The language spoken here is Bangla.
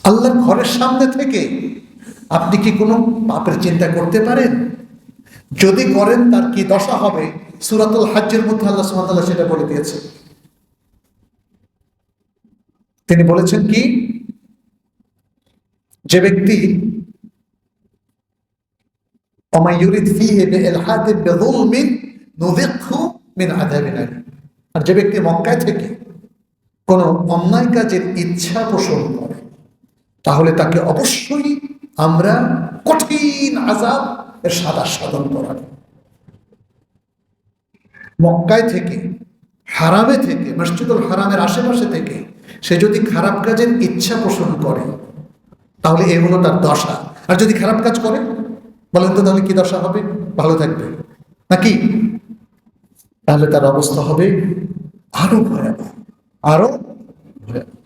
আল্লাহর ঘরের সামনে থেকে আপনি কি কোনো পাপের চিন্তা করতে পারেন? যদি করেন তার কি দশা হবে? সূরাতুল হজ্জের মধ্যে আল্লাহ সুবহানাহু ওয়া তাআলা সেটা বলে দিয়েছে। তিনি বলেছেন কি, যে ব্যক্তি ওয়া ইউরিদ ফীহি বিইলহাদিন বিযুলমিন নুযিকহু মিন আযাবিন আলীম, আর যে ব্যক্তি মক্কায় থেকে কোনো অন্যায় কাজের ইচ্ছা পোষণ করে তাহলে তাকে অবশ্যই আমরা কঠিন আযাব এর সাদা সাধন করাবো। মক্কায় থেকে, হারামে থেকে, মসজিদুল হারামের আশেপাশে থেকে সে যদি খারাপ কাজের ইচ্ছা পোষণ করে তাহলে এগুলো তার দশা। আর যদি খারাপ কাজ করে, বলেন তো তাহলে কি দশা হবে? ভালো থাকবে নাকি? তাহলে তার অবস্থা হবে আরো ভয়াবহ, আরো ভয়াবহ।